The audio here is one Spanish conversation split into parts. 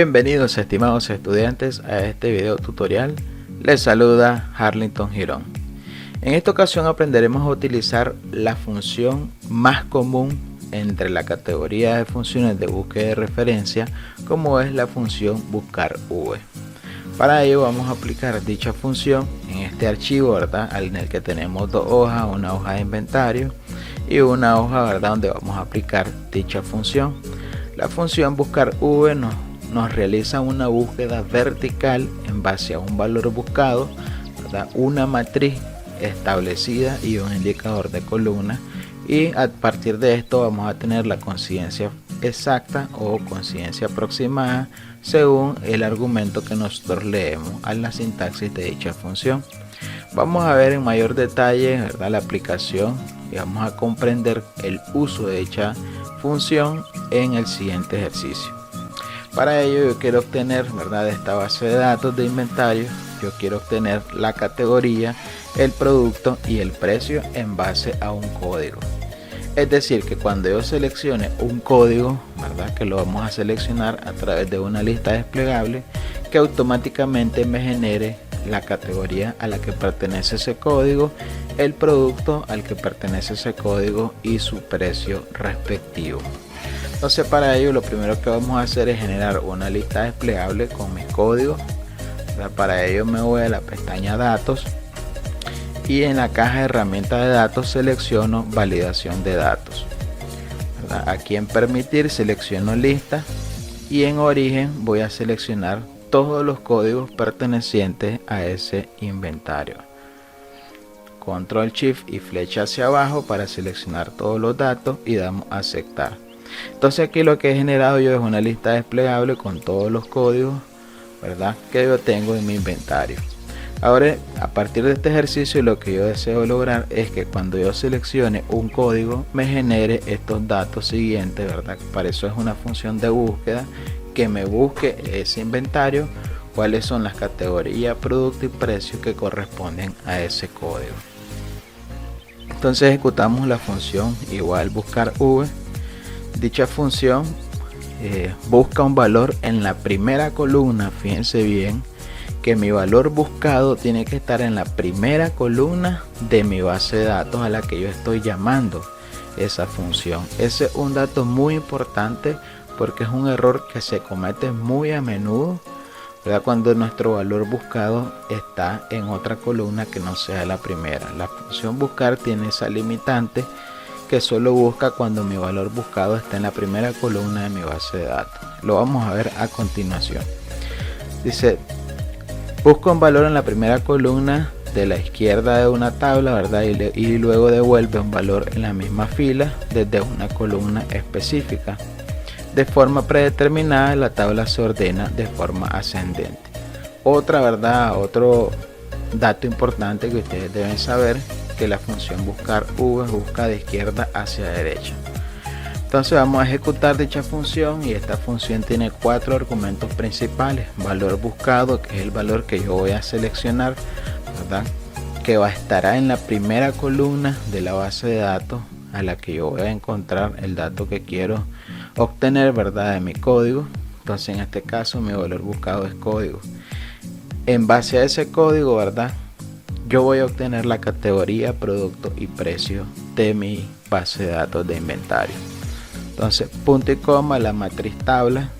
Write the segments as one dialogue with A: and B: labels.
A: Bienvenidos estimados estudiantes a este video tutorial. Les saluda Harlington Girón. En esta ocasión aprenderemos a utilizar la función más común entre la categoría de funciones de búsqueda de referencia, como es la función buscar v. Para ello vamos a aplicar dicha función en este archivo, ¿verdad? En el que tenemos dos hojas, una hoja de inventario y una hoja, ¿verdad?, donde vamos a aplicar dicha función. La función buscar v nos realiza una búsqueda vertical en base a un valor buscado, ¿verdad?, una matriz establecida y un indicador de columna, y a partir de esto vamos a tener la coincidencia exacta o coincidencia aproximada según el argumento que nosotros leemos a la sintaxis de dicha función. Vamos a ver en mayor detalle, ¿verdad?, la aplicación, y vamos a comprender el uso de dicha función en el siguiente ejercicio. Para ello yo quiero obtener, ¿verdad?, de esta base de datos de inventario, yo quiero obtener la categoría, el producto y el precio en base a un código. Es decir, que cuando yo seleccione un código, ¿verdad?, que lo vamos a seleccionar a través de una lista desplegable, que automáticamente me genere la categoría a la que pertenece ese código, el producto al que pertenece ese código y su precio respectivo. Entonces, para ello lo primero que vamos a hacer es generar una lista desplegable con mis códigos. Para ello me voy a la pestaña datos y en la caja de herramientas de datos selecciono validación de datos. Aquí en permitir selecciono lista y en origen voy a seleccionar todos los códigos pertenecientes a ese inventario. Control Shift y flecha hacia abajo para seleccionar todos los datos y damos a aceptar. Entonces aquí lo que he generado yo es una lista desplegable con todos los códigos, ¿verdad?, que yo tengo en mi inventario. Ahora, a partir de este ejercicio, lo que yo deseo lograr es que cuando yo seleccione un código me genere estos datos siguientes, ¿verdad? Para eso es una función de búsqueda que me busque ese inventario, cuáles son las categorías, producto y precio que corresponden a ese código. Entonces ejecutamos la función igual buscar v. Dicha función busca un valor en la primera columna. Fíjense bien que mi valor buscado tiene que estar en la primera columna de mi base de datos a la que yo estoy llamando esa función. Ese es un dato muy importante porque es un error que se comete muy a menudo, ¿verdad?, cuando nuestro valor buscado está en otra columna que no sea la primera. La función buscar tiene esa limitante que solo busca cuando mi valor buscado está en la primera columna de mi base de datos. Lo vamos a ver a continuación. Dice, busca un valor en la primera columna de la izquierda de una tabla, ¿verdad?, y luego devuelve un valor en la misma fila desde una columna específica. De forma predeterminada, la tabla se ordena de forma ascendente. Otro dato importante que ustedes deben saber, que la función buscar v busca de izquierda hacia derecha. Entonces vamos a ejecutar dicha función y esta función tiene cuatro argumentos principales. Valor buscado, que es el valor que yo voy a seleccionar, ¿verdad?, que estará en la primera columna de la base de datos a la que yo voy a encontrar el dato que quiero obtener, ¿verdad?, de mi código. Entonces en este caso mi valor buscado es código. En base a ese código, ¿verdad?, yo voy a obtener la categoría, producto y precio de mi base de datos de inventario. Entonces, punto y coma, la matriz tabla,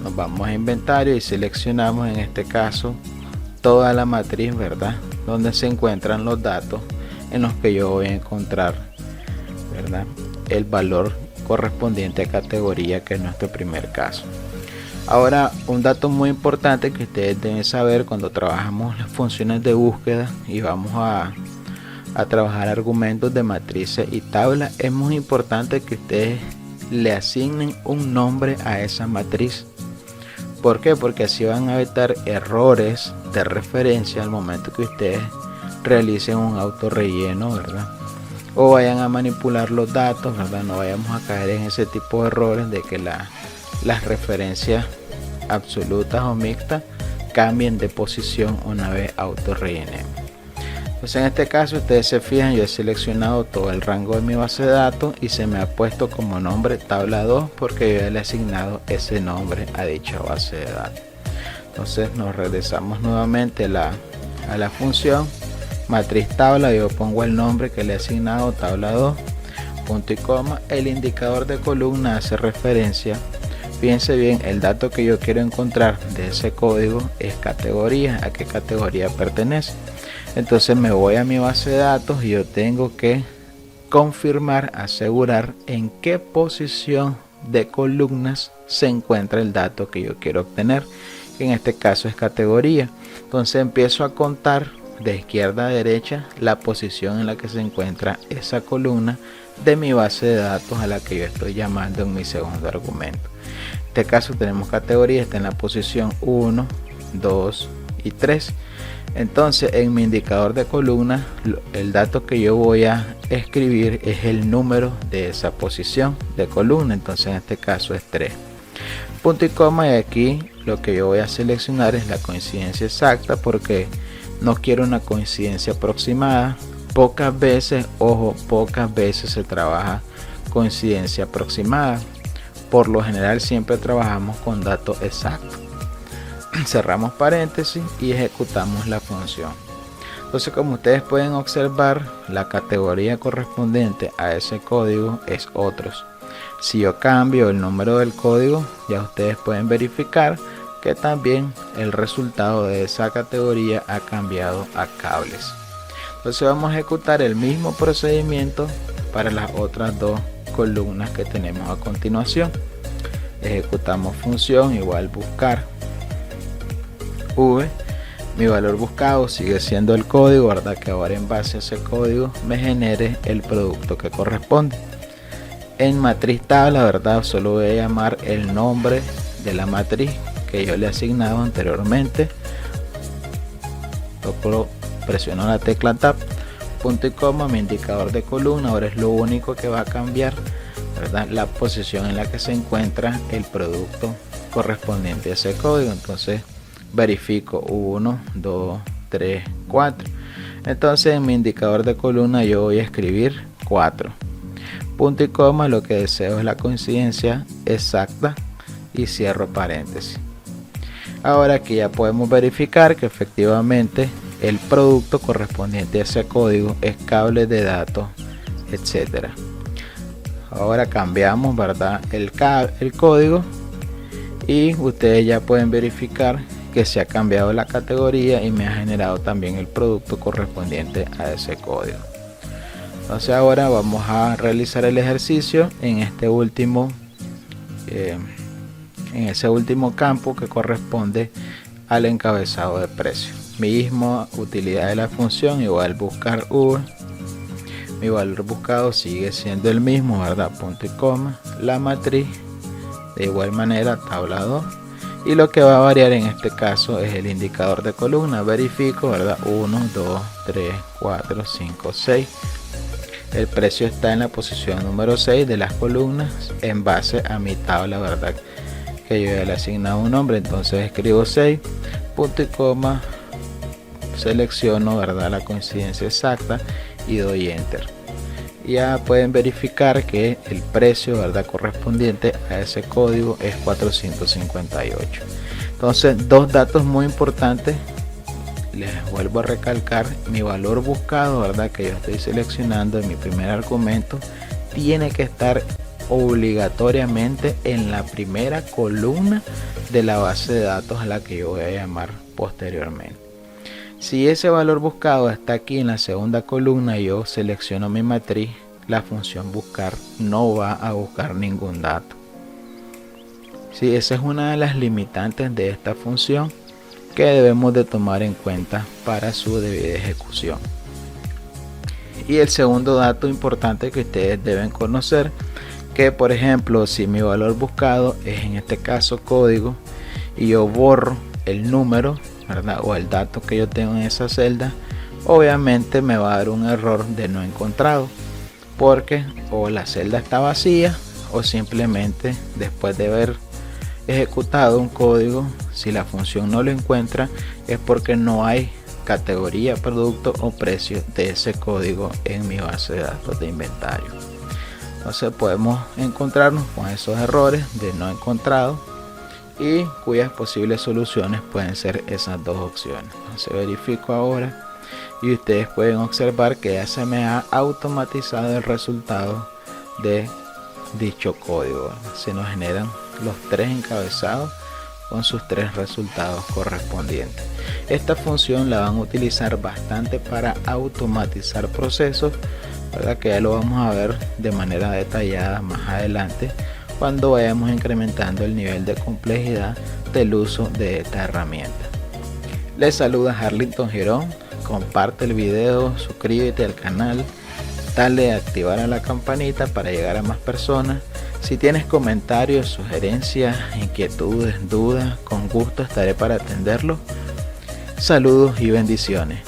A: nos vamos a inventario y seleccionamos en este caso toda la matriz, ¿verdad?, donde se encuentran los datos en los que yo voy a encontrar, ¿verdad?, el valor correspondiente a categoría, que es nuestro primer caso. Ahora, un dato muy importante que ustedes deben saber cuando trabajamos las funciones de búsqueda y vamos a trabajar argumentos de matrices y tablas, es muy importante que ustedes le asignen un nombre a esa matriz. ¿Por qué? Porque así van a evitar errores de referencia al momento que ustedes realicen un autorrelleno, ¿verdad?, o vayan a manipular los datos, ¿verdad? No vayamos a caer en ese tipo de errores de que las referencias absolutas o mixtas cambien de posición una vez autorrellenemos. Pues en este caso, ustedes se fijan, yo he seleccionado todo el rango de mi base de datos y se me ha puesto como nombre tabla 2 porque yo ya le he asignado ese nombre a dicha base de datos. Entonces nos regresamos nuevamente a la función matriz tabla. Yo pongo el nombre que le he asignado, tabla 2, punto y coma. El indicador de columna hace referencia, fíjense bien, el dato que yo quiero encontrar de ese código es categoría, a qué categoría pertenece. Entonces me voy a mi base de datos y yo tengo que confirmar, asegurar en qué posición de columnas se encuentra el dato que yo quiero obtener, que en este caso es categoría. Entonces empiezo a contar de izquierda a derecha la posición en la que se encuentra esa columna de mi base de datos a la que yo estoy llamando en mi segundo argumento. En este caso tenemos categoría, está en la posición 1, 2 y 3. Entonces en mi indicador de columna el dato que yo voy a escribir es el número de esa posición de columna. Entonces en este caso es 3, punto y coma, y aquí lo que yo voy a seleccionar es la coincidencia exacta porque no quiero una coincidencia aproximada. Pocas veces, ojo, pocas veces se trabaja coincidencia aproximada. Por lo general siempre trabajamos con datos exactos. Cerramos paréntesis y ejecutamos la función. Entonces, como ustedes pueden observar, la categoría correspondiente a ese código es otros. Si yo cambio el número del código, ya ustedes pueden verificar que también el resultado de esa categoría ha cambiado a cables. Entonces vamos a ejecutar el mismo procedimiento para las otras dos columnas que tenemos a continuación. Ejecutamos función igual buscar v. Mi valor buscado sigue siendo el código, verdad, que ahora en base a ese código me genere el producto que corresponde. En matriz tabla, verdad, solo voy a llamar el nombre de la matriz que yo le he asignado anteriormente. Presiono la tecla tab, punto y coma. Mi indicador de columna ahora es lo único que va a cambiar, ¿verdad? La posición en la que se encuentra el producto correspondiente a ese código. Entonces verifico 1, 2, 3, 4. Entonces en mi indicador de columna yo voy a escribir 4, punto y coma. Lo que deseo es la coincidencia exacta y cierro paréntesis. Ahora aquí ya podemos verificar que efectivamente el producto correspondiente a ese código es cable de datos, etcétera. Ahora cambiamos, ¿verdad?, el código y ustedes ya pueden verificar que se ha cambiado la categoría y me ha generado también el producto correspondiente a ese código. Entonces ahora vamos a realizar el ejercicio en este último en ese último campo que corresponde al encabezado de precio. Misma utilidad de la función igual buscar v. Mi valor buscado sigue siendo el mismo, ¿verdad?, punto y coma. La matriz de igual manera tabla 2 y lo que va a variar en este caso es el indicador de columna. Verifico, ¿verdad?, 1, 2, 3, 4, 5, 6. El precio está en la posición número 6 de las columnas en base a mi tabla, ¿verdad?, que yo ya le he asignado un nombre. Entonces escribo 6, punto y coma, selecciono, ¿verdad?, la coincidencia exacta y doy enter. Ya pueden verificar que el precio, ¿verdad?, correspondiente a ese código es 458. Entonces, dos datos muy importantes. Les vuelvo a recalcar, mi valor buscado, ¿verdad?, que yo estoy seleccionando en mi primer argumento, tiene que estar obligatoriamente en la primera columna de la base de datos a la que yo voy a llamar posteriormente. Si ese valor buscado está aquí en la segunda columna, yo selecciono mi matriz, la función buscar no va a buscar ningún dato. Sí, esa es una de las limitantes de esta función que debemos de tomar en cuenta para su debida ejecución. Y el segundo dato importante que ustedes deben conocer, que por ejemplo si mi valor buscado es en este caso código y yo borro el número, ¿verdad?, o el dato que yo tengo en esa celda, obviamente me va a dar un error de no encontrado, porque o la celda está vacía o simplemente después de haber ejecutado un código, si la función no lo encuentra es porque no hay categoría, producto o precio de ese código en mi base de datos de inventario. Entonces podemos encontrarnos con esos errores de no encontrado y cuyas posibles soluciones pueden ser esas dos opciones. Entonces verifico ahora y ustedes pueden observar que ya se me ha automatizado el resultado de dicho código. Se nos generan los 3 encabezados con sus 3 resultados correspondientes. Esta función la van a utilizar bastante para automatizar procesos, ¿verdad? Que ya lo vamos a ver de manera detallada más adelante cuando vayamos incrementando el nivel de complejidad del uso de esta herramienta. Les saluda Harlington Girón. Comparte el video, suscríbete al canal, dale a activar a la campanita para llegar a más personas. Si tienes comentarios, sugerencias, inquietudes, dudas, con gusto estaré para atenderlos. Saludos y bendiciones.